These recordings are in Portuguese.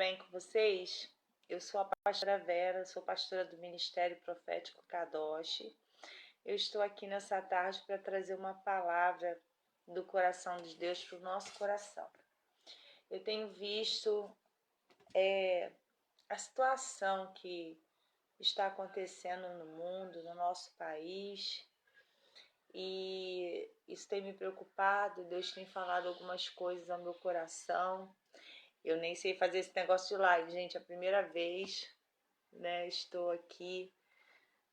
bem com vocês? Eu sou a pastora Vera, sou pastora do Ministério Profético Kadosh. Eu estou aqui nessa tarde para trazer uma palavra do coração de Deus para o nosso coração. Eu tenho visto a situação que está acontecendo no mundo, no nosso país, e isso tem me preocupado. Deus tem falado algumas coisas ao meu coração. Eu nem sei fazer esse negócio de live, gente, é a primeira vez, né? Estou aqui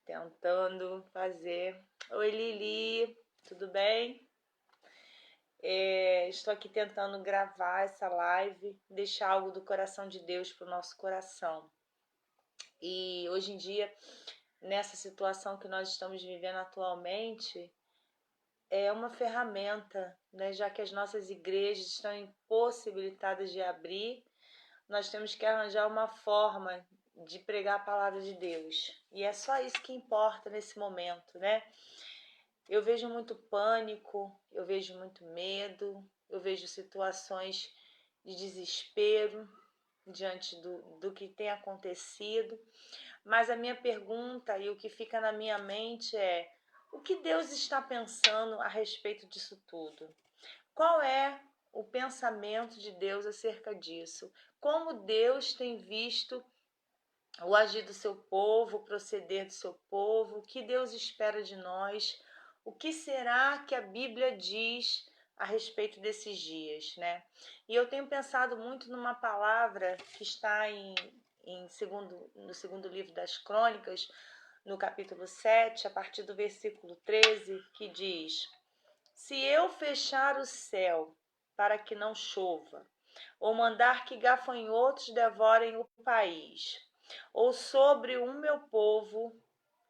tentando fazer. Oi, Lili, tudo bem? Estou aqui tentando gravar essa live, deixar algo do coração de Deus para o nosso coração. E hoje em dia, nessa situação que nós estamos vivendo atualmente, é uma ferramenta, né? Já que as nossas igrejas estão impossibilitadas de abrir, nós temos que arranjar uma forma de pregar a palavra de Deus. E é só isso que importa nesse momento, né? Eu vejo muito pânico, eu vejo muito medo, eu vejo situações de desespero diante do que tem acontecido. Mas a minha pergunta e o que fica na minha mente é: o que Deus está pensando a respeito disso tudo? Qual é o pensamento de Deus acerca disso? Como Deus tem visto o agir do seu povo, o proceder do seu povo? O que Deus espera de nós? O que será que a Bíblia diz a respeito desses dias, né? E eu tenho pensado muito numa palavra que está no segundo livro das Crônicas, no capítulo 7, a partir do versículo 13, que diz: se eu fechar o céu para que não chova, ou mandar que gafanhotos devorem o país, ou sobre o meu povo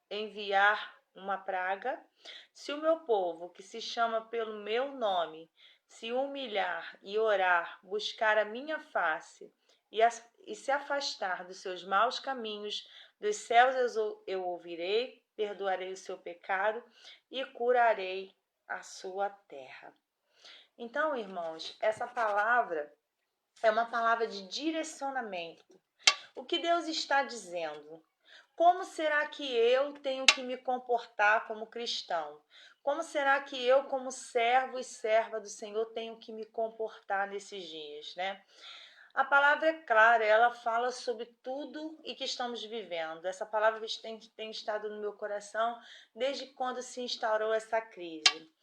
enviar uma praga, se o meu povo, que se chama pelo meu nome, se humilhar e orar, buscar a minha face e se afastar dos seus maus caminhos, dos céus eu ouvirei, perdoarei o seu pecado e curarei a sua terra. Então, irmãos, essa palavra é uma palavra de direcionamento. O que Deus está dizendo? Como será que eu tenho que me comportar como cristão? Como será que eu, como servo e serva do Senhor, tenho que me comportar nesses dias, né? A palavra é clara, ela fala sobre tudo e que estamos vivendo. Essa palavra tem estado no meu coração desde quando se instaurou essa crise.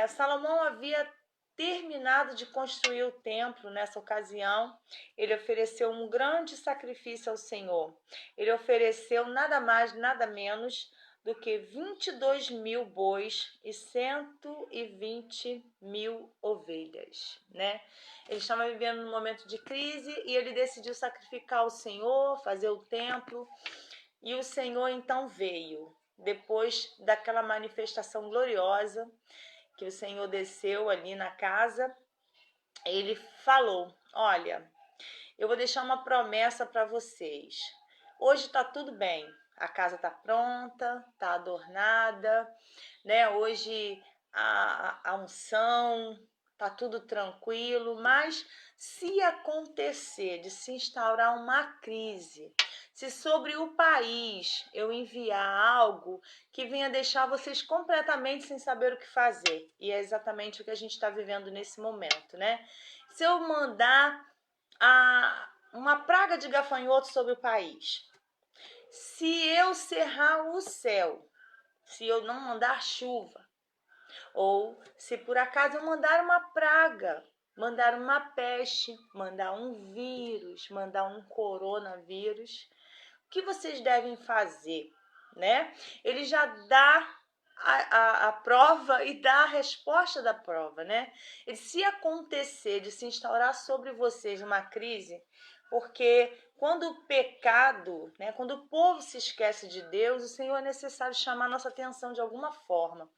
Salomão havia terminado de construir o templo nessa ocasião. Ele ofereceu um grande sacrifício ao Senhor. Ele ofereceu nada mais, nada menos do que 22.000 bois e 120.000 ovelhas, né? Ele estava vivendo num momento de crise e ele decidiu sacrificar ao Senhor, fazer o templo. E o Senhor então veio, depois daquela manifestação gloriosa, que o Senhor desceu ali na casa. Ele falou: olha, eu vou deixar uma promessa para vocês. Hoje está tudo bem, a casa está pronta, está adornada, né? Hoje a unção, está tudo tranquilo, mas se acontecer de se instaurar uma crise, se sobre o país eu enviar algo que venha deixar vocês completamente sem saber o que fazer, e é exatamente o que a gente está vivendo nesse momento, né? Se eu mandar uma praga de gafanhotos sobre o país, se eu cerrar o céu, se eu não mandar chuva, ou se por acaso eu mandar uma praga, mandar uma peste, mandar um vírus, mandar um coronavírus, o que vocês devem fazer, né? Ele já dá a prova e dá a resposta da prova, né? E se acontecer de se instaurar sobre vocês uma crise, porque quando o pecado, né, quando o povo se esquece de Deus, o Senhor é necessário chamar nossa atenção de alguma forma.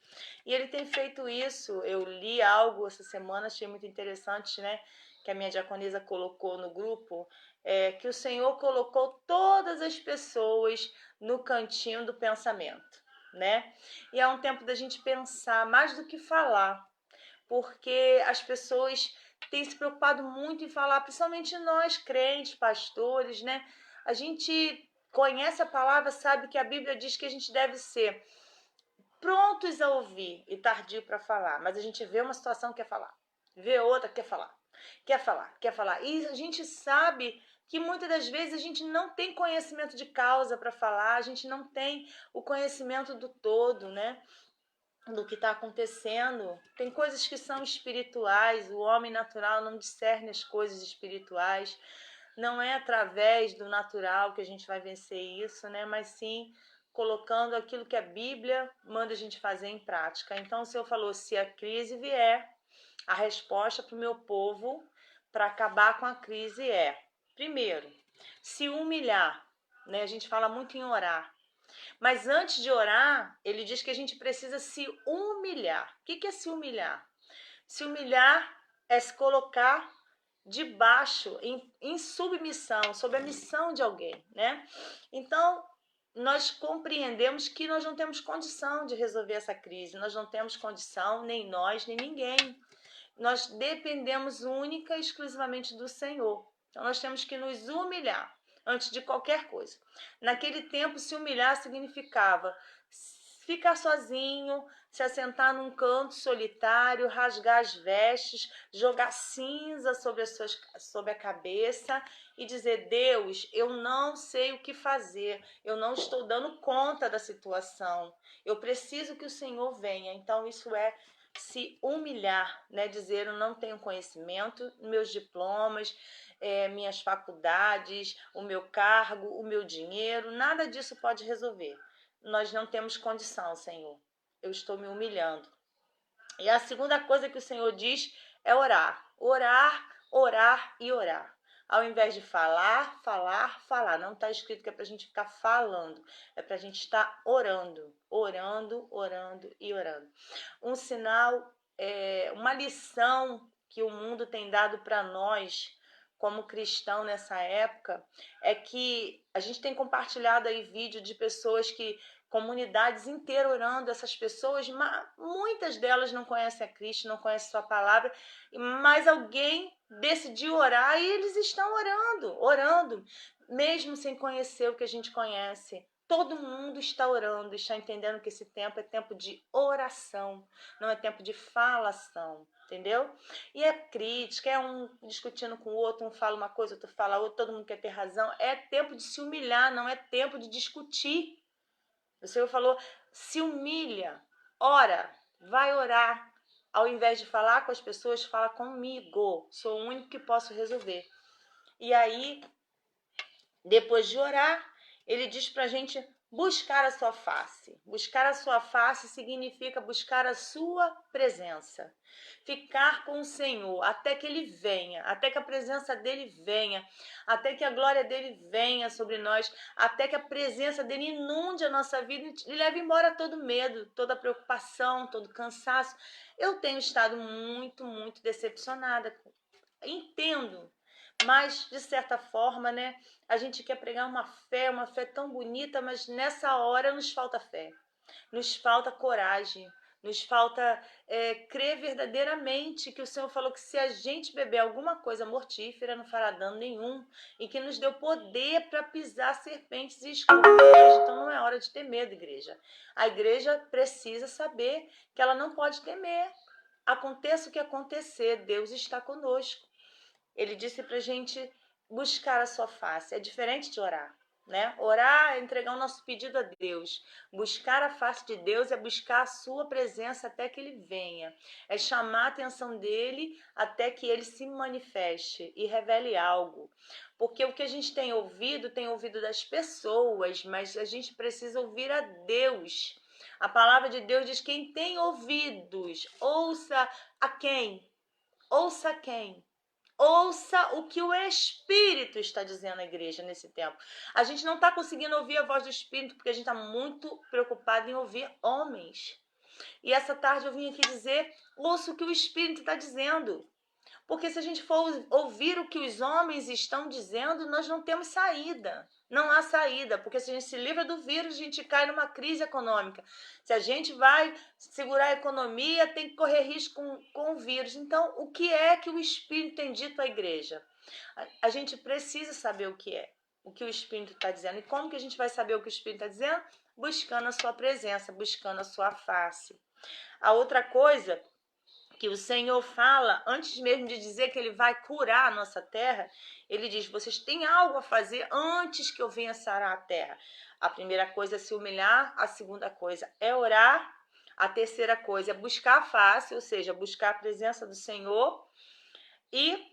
E ele tem feito isso. Eu li algo essa semana, achei muito interessante, né? Que a minha diaconisa colocou no grupo, que o Senhor colocou todas as pessoas no cantinho do pensamento, né? E é um tempo da gente pensar mais do que falar, porque as pessoas tem se preocupado muito em falar, principalmente nós crentes, pastores, né? A gente conhece a palavra, sabe que a Bíblia diz que a gente deve ser prontos a ouvir e tardio para falar, mas a gente vê uma situação que quer falar, vê outra que quer falar, quer falar, quer falar. E a gente sabe que muitas das vezes a gente não tem conhecimento de causa para falar, a gente não tem o conhecimento do todo, né? Do que está acontecendo. Tem coisas que são espirituais, o homem natural não discerne as coisas espirituais. Não é através do natural que a gente vai vencer isso, né? Mas sim colocando aquilo que a Bíblia manda a gente fazer em prática. Então o Senhor falou, se a crise vier, a resposta para o meu povo para acabar com a crise é, primeiro, se humilhar, né? A gente fala muito em orar. Mas antes de orar, ele diz que a gente precisa se humilhar. O que é se humilhar? Se humilhar é se colocar debaixo, em submissão, sob a missão de alguém, né? Então, nós compreendemos que nós não temos condição de resolver essa crise, nós não temos condição, nem nós, nem ninguém. Nós dependemos única e exclusivamente do Senhor. Então, nós temos que nos humilhar antes de qualquer coisa. Naquele tempo, se humilhar significava ficar sozinho, se assentar num canto solitário, rasgar as vestes, jogar cinza sobre a cabeça e dizer, Deus, eu não sei o que fazer, eu não estou dando conta da situação, eu preciso que o Senhor venha. Então isso é se humilhar, né? Dizer, eu não tenho conhecimento, meus diplomas, minhas faculdades, o meu cargo, o meu dinheiro, nada disso pode resolver. Nós não temos condição, Senhor. Eu estou me humilhando. E a segunda coisa que o Senhor diz é orar. Orar, orar e orar. Ao invés de falar, falar, falar. Não está escrito que é para a gente ficar falando. É para a gente estar orando. Orando, orando e orando. Um sinal, uma lição que o mundo tem dado para nós como cristão nessa época, é que a gente tem compartilhado aí vídeo de pessoas que, comunidades inteiras orando, essas pessoas, muitas delas não conhecem a Cristo, não conhecem sua palavra, mas alguém decidiu orar e eles estão orando, mesmo sem conhecer o que a gente conhece. Todo mundo está orando, está entendendo que esse tempo é tempo de oração, não é tempo de falação, entendeu? E é crítica, é um discutindo com o outro, um fala uma coisa, outro fala outra, todo mundo quer ter razão. É tempo de se humilhar, não é tempo de discutir. O Senhor falou, se humilha, ora, vai orar. Ao invés de falar com as pessoas, fala comigo. Sou o único que posso resolver. E aí, depois de orar, ele diz pra gente buscar a sua face. Buscar a sua face significa buscar a sua presença. Ficar com o Senhor até que ele venha, até que a presença dele venha, até que a glória dele venha sobre nós, até que a presença dele inunde a nossa vida e leve embora todo medo, toda preocupação, todo cansaço. Eu tenho estado muito, muito decepcionada. Entendo, mas de certa forma, né, a gente quer pregar uma fé tão bonita, mas nessa hora nos falta fé, nos falta coragem, nos falta crer verdadeiramente que o Senhor falou que se a gente beber alguma coisa mortífera não fará dano nenhum e que nos deu poder para pisar serpentes e escorpiões. Então não é hora de ter medo, igreja. A igreja precisa saber que ela não pode temer. Aconteça o que acontecer, Deus está conosco. Ele disse pra gente buscar a sua face. É diferente de orar, né? Orar é entregar o nosso pedido a Deus. Buscar a face de Deus é buscar a sua presença até que ele venha. É chamar a atenção dele até que ele se manifeste e revele algo. Porque o que a gente tem ouvido das pessoas, mas a gente precisa ouvir a Deus. A palavra de Deus diz: quem tem ouvidos, ouça a quem? Ouça quem? Ouça o que o Espírito está dizendo à igreja nesse tempo. A gente não está conseguindo ouvir a voz do Espírito porque a gente está muito preocupado em ouvir homens. E essa tarde eu vim aqui dizer, ouça o que o Espírito está dizendo. Porque se a gente for ouvir o que os homens estão dizendo, nós não temos saída. Não há saída, porque se a gente se livra do vírus, a gente cai numa crise econômica. Se a gente vai segurar a economia, tem que correr risco com o vírus. Então, o que é que o Espírito tem dito à igreja? A gente precisa saber o que é, o que o Espírito está dizendo. E como que a gente vai saber o que o Espírito está dizendo? Buscando a sua presença, buscando a sua face. A outra coisa que o Senhor fala, antes mesmo de dizer que ele vai curar a nossa terra, ele diz: vocês têm algo a fazer antes que eu venha sarar a terra. A primeira coisa é se humilhar, a segunda coisa é orar, a terceira coisa é buscar a face, ou seja, buscar a presença do Senhor, e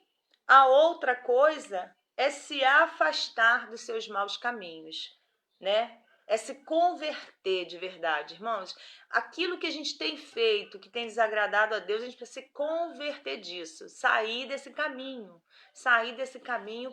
a outra coisa é se afastar dos seus maus caminhos, né? É se converter de verdade, irmãos. Aquilo que a gente tem feito, que tem desagradado a Deus, a gente precisa se converter disso, sair desse caminho,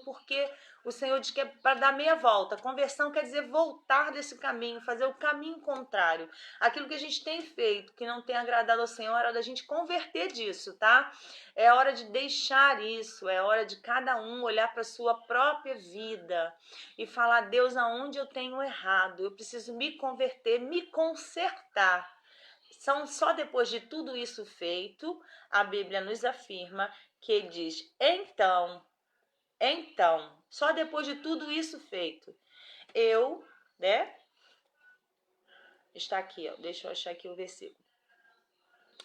porque o Senhor diz que é para dar meia volta. Conversão quer dizer voltar desse caminho, fazer o caminho contrário. Aquilo que a gente tem feito, que não tem agradado ao Senhor, é hora da gente converter disso, tá? É hora de deixar isso, é hora de cada um olhar para a sua própria vida e falar: Deus, aonde eu tenho errado? Eu preciso me converter, me consertar. Só depois de tudo isso feito, a Bíblia nos afirma que ele diz: então, só depois de tudo isso feito, eu, né? Está aqui, ó, deixa eu achar aqui o versículo.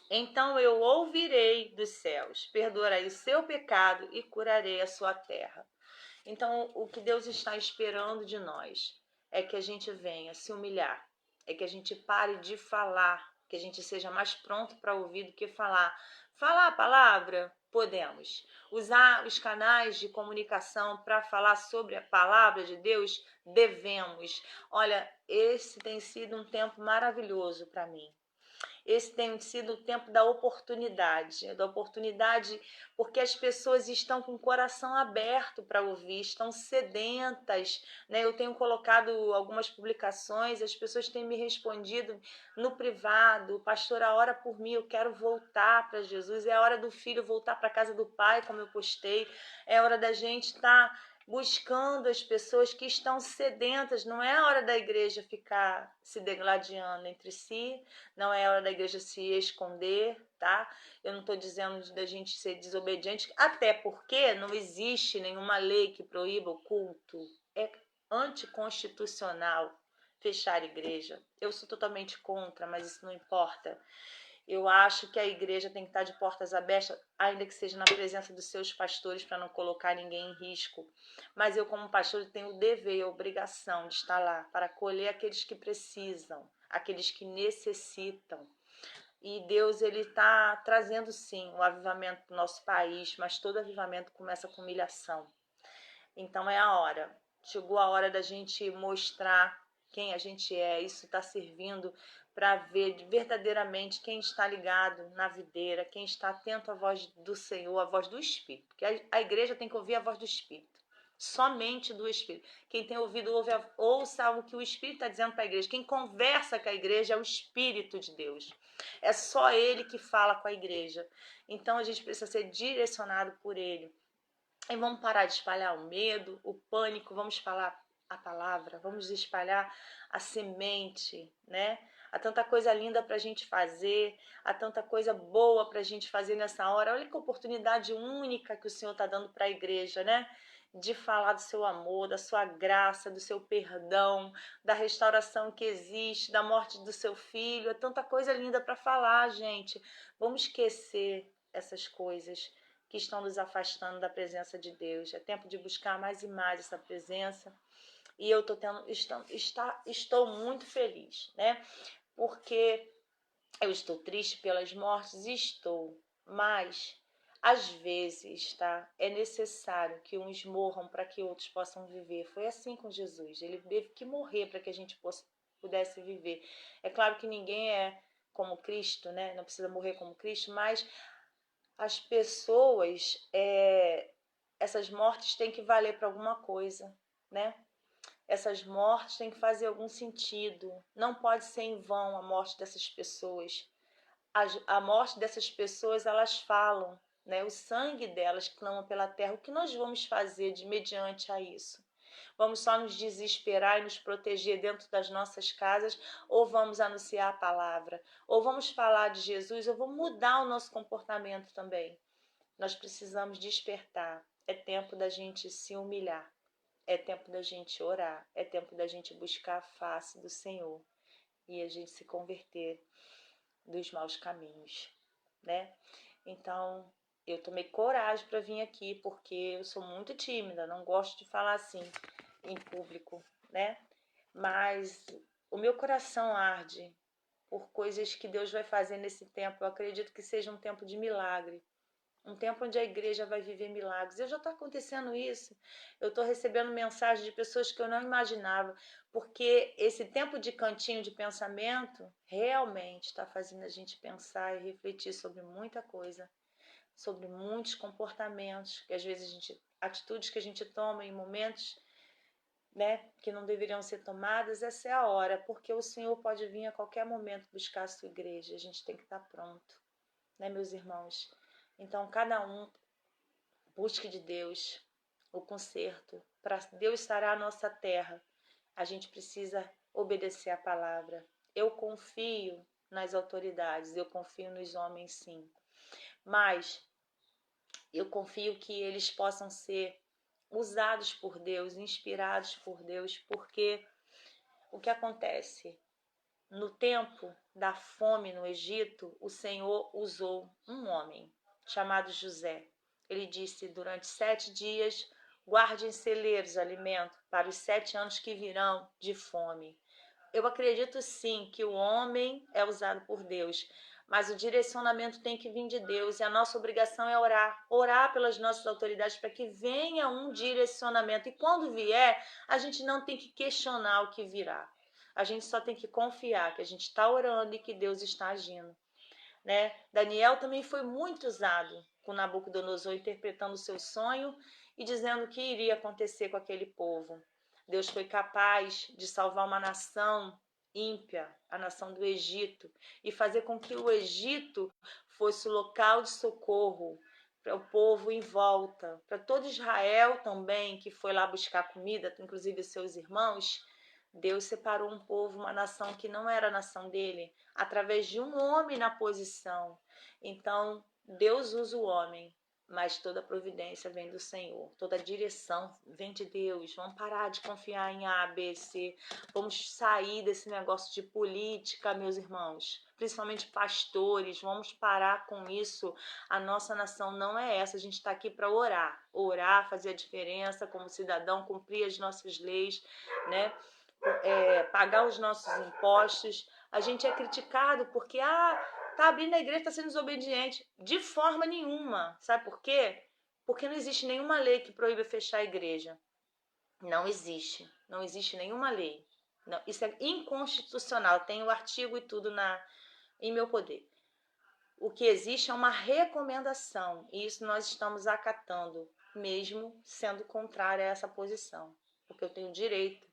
Então eu ouvirei dos céus, perdoarei o seu pecado e curarei a sua terra. Então, o que Deus está esperando de nós é que a gente venha se humilhar, é que a gente pare de falar, que a gente seja mais pronto para ouvir do que falar. Falar a palavra, podemos. Usar os canais de comunicação para falar sobre a palavra de Deus, devemos. Olha, esse tem sido um tempo maravilhoso para mim. Esse tem sido o tempo da oportunidade porque as pessoas estão com o coração aberto para ouvir, estão sedentas, né? Eu tenho colocado algumas publicações, as pessoas têm me respondido no privado: pastora, ora por mim, eu quero voltar para Jesus. É a hora do filho voltar para a casa do pai, como eu postei, é a hora da gente estar buscando as pessoas que estão sedentas. Não é a hora da igreja ficar se degladiando entre si, não é hora da igreja se esconder, tá? Eu não estou dizendo da gente ser desobediente, até porque não existe nenhuma lei que proíba o culto. É anticonstitucional fechar a igreja. Eu sou totalmente contra, mas isso não importa. Eu acho que a igreja tem que estar de portas abertas, ainda que seja na presença dos seus pastores, para não colocar ninguém em risco. Mas eu, como pastor, tenho o dever e a obrigação de estar lá para acolher aqueles que precisam, aqueles que necessitam. E Deus, ele está trazendo, sim, o avivamento para o nosso país, mas todo avivamento começa com humilhação. Então é a hora. Chegou a hora da gente mostrar quem a gente é. Isso está servindo para ver verdadeiramente quem está ligado na videira, quem está atento à voz do Senhor, à voz do Espírito. Porque a igreja tem que ouvir a voz do Espírito. Somente do Espírito. Quem tem ouvido, ouça o que o Espírito está dizendo para a igreja. Quem conversa com a igreja é o Espírito de Deus. É só Ele que fala com a igreja. Então a gente precisa ser direcionado por Ele. E vamos parar de espalhar o medo, o pânico, vamos falar a palavra, vamos espalhar a semente, né? Há tanta coisa linda para a gente fazer, há tanta coisa boa para a gente fazer nessa hora. Olha que oportunidade única que o Senhor está dando para a igreja, né? De falar do seu amor, da sua graça, do seu perdão, da restauração que existe, da morte do seu filho. É tanta coisa linda para falar, gente. Vamos esquecer essas coisas que estão nos afastando da presença de Deus. É tempo de buscar mais e mais essa presença. E eu estou muito feliz, né? Porque eu estou triste pelas mortes, mas às vezes, tá? É necessário que uns morram para que outros possam viver. Foi assim com Jesus. Ele teve que morrer para que a gente pudesse viver. É claro que ninguém é como Cristo, né? Não precisa morrer como Cristo, mas as pessoas, essas mortes têm que valer para alguma coisa, né? Essas mortes têm que fazer algum sentido. Não pode ser em vão a morte dessas pessoas. A morte dessas pessoas, elas falam. né? O sangue delas clama pela terra. O que nós vamos fazer mediante a isso? Vamos só nos desesperar e nos proteger dentro das nossas casas, ou vamos anunciar a palavra, ou vamos falar de Jesus, ou vamos mudar o nosso comportamento também. Nós precisamos despertar. É tempo da gente se humilhar, é tempo da gente orar, é tempo da gente buscar a face do Senhor e a gente se converter dos maus caminhos, né? Então, eu tomei coragem para vir aqui, porque eu sou muito tímida, não gosto de falar assim em público, né? Mas o meu coração arde por coisas que Deus vai fazer nesse tempo. Eu acredito que seja um tempo de milagre, um tempo onde a igreja vai viver milagres. Já está acontecendo isso. Eu estou recebendo mensagens de pessoas que eu não imaginava, porque esse tempo de cantinho de pensamento realmente está fazendo a gente pensar e refletir sobre muita coisa, sobre muitos comportamentos que às vezes atitudes que a gente toma em momentos, né, que não deveriam ser tomadas. Essa é a hora, porque o Senhor pode vir a qualquer momento buscar a sua igreja. A gente tem que estar pronto, né, meus irmãos? Então, cada um busque de Deus o conserto. Para Deus sarar a nossa terra, a gente precisa obedecer a palavra. Eu confio nas autoridades, eu confio nos homens, sim. Mas eu confio que eles possam ser usados por Deus, inspirados por Deus, porque o que acontece? No tempo da fome no Egito, o Senhor usou um homem chamado José. Ele disse: durante 7 dias, guarde em celeiros alimento para os 7 anos que virão de fome. Eu acredito sim que o homem é usado por Deus, mas o direcionamento tem que vir de Deus, e a nossa obrigação é orar pelas nossas autoridades para que venha um direcionamento. E quando vier, a gente não tem que questionar o que virá. A gente só tem que confiar que a gente está orando e que Deus está agindo, né? Daniel também foi muito usado com Nabucodonosor, interpretando o seu sonho e dizendo o que iria acontecer com aquele povo. Deus foi capaz de salvar uma nação ímpia, a nação do Egito, e fazer com que o Egito fosse o local de socorro para o povo em volta, para todo Israel também, que foi lá buscar comida, inclusive seus irmãos. Deus separou um povo, uma nação que não era a nação dele, através de um homem na posição. Então, Deus usa o homem, mas toda a providência vem do Senhor, toda a direção vem de Deus. Vamos parar de confiar em A, B, C. Vamos sair desse negócio de política, meus irmãos, principalmente pastores. Vamos parar com isso. A nossa nação não é essa. A gente está aqui para orar, fazer a diferença como cidadão, cumprir as nossas leis, né? Pagar os nossos impostos. A gente é criticado porque tá abrindo a igreja, está sendo desobediente. De forma nenhuma. Sabe por quê? Porque não existe nenhuma lei que proíba fechar a igreja. Não existe. Não existe nenhuma lei. Não, isso é inconstitucional. Tem o artigo e tudo em meu poder. O que existe é uma recomendação. E isso nós estamos acatando, mesmo sendo contrária a essa posição. Porque eu tenho direito,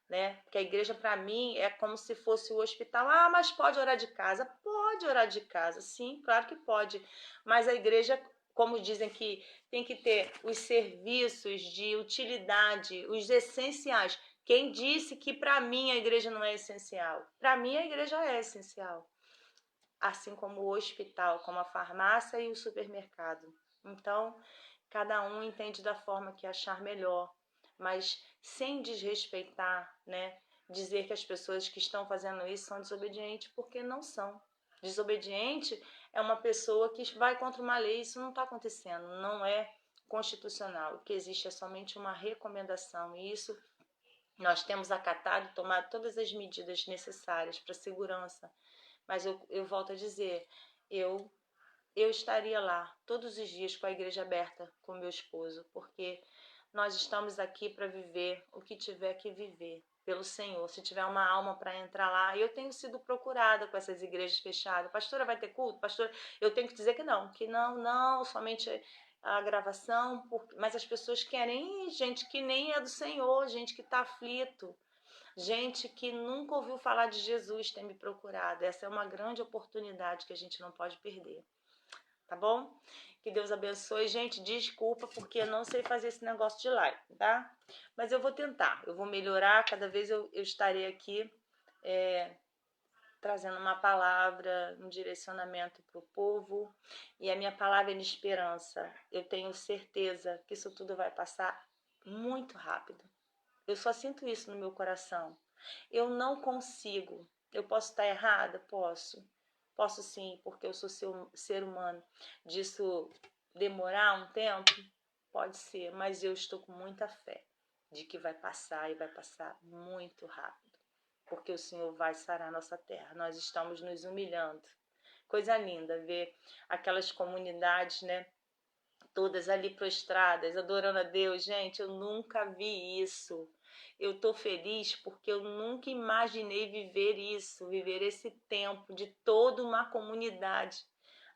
né? Porque a igreja para mim é como se fosse o hospital. Mas pode orar de casa? Pode orar de casa, sim, claro que pode. Mas a igreja, como dizem que tem que ter os serviços de utilidade, os essenciais. Quem disse que para mim a igreja não é essencial? Para mim a igreja é essencial. Assim como o hospital, como a farmácia e o supermercado. Então, cada um entende da forma que achar melhor, mas sem desrespeitar, né? Dizer que as pessoas que estão fazendo isso são desobedientes, porque não são. Desobediente é uma pessoa que vai contra uma lei. Isso não está acontecendo, não é constitucional. O que existe é somente uma recomendação, e isso nós temos acatado e tomado todas as medidas necessárias para a segurança. Mas eu volto a dizer, eu estaria lá todos os dias com a igreja aberta com meu esposo, porque nós estamos aqui para viver o que tiver que viver pelo Senhor. Se tiver uma alma para entrar lá, eu tenho sido procurada com essas igrejas fechadas. Pastora, vai ter culto? Pastora, eu tenho que dizer que não, somente a gravação, mas as pessoas querem gente que nem é do Senhor, gente que está aflito. Gente que nunca ouviu falar de Jesus tem me procurado. Essa é uma grande oportunidade que a gente não pode perder. tá bom? Que Deus abençoe. Gente, desculpa porque eu não sei fazer esse negócio de live, tá? Mas eu vou tentar, eu vou melhorar. Cada vez eu estarei aqui trazendo uma palavra, um direcionamento para o povo. E a minha palavra é de esperança. Eu tenho certeza que isso tudo vai passar muito rápido. Eu só sinto isso no meu coração. Eu não consigo. Eu posso estar errada? Posso. Posso sim, porque eu sou ser humano. Disso demorar um tempo? Pode ser, mas eu estou com muita fé de que vai passar e vai passar muito rápido. Porque o Senhor vai sarar nossa terra. Nós estamos nos humilhando. Coisa linda ver aquelas comunidades, né? Todas ali prostradas, adorando a Deus. Gente, eu nunca vi isso. Eu tô feliz porque eu nunca imaginei viver isso, viver esse tempo de toda uma comunidade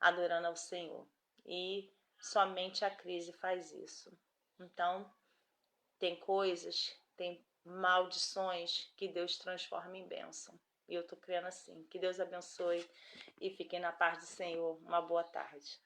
adorando ao Senhor. E somente a crise faz isso. Então, tem coisas, tem maldições que Deus transforma em bênção. E eu tô crendo assim. Que Deus abençoe e fiquem na paz do Senhor. Uma boa tarde.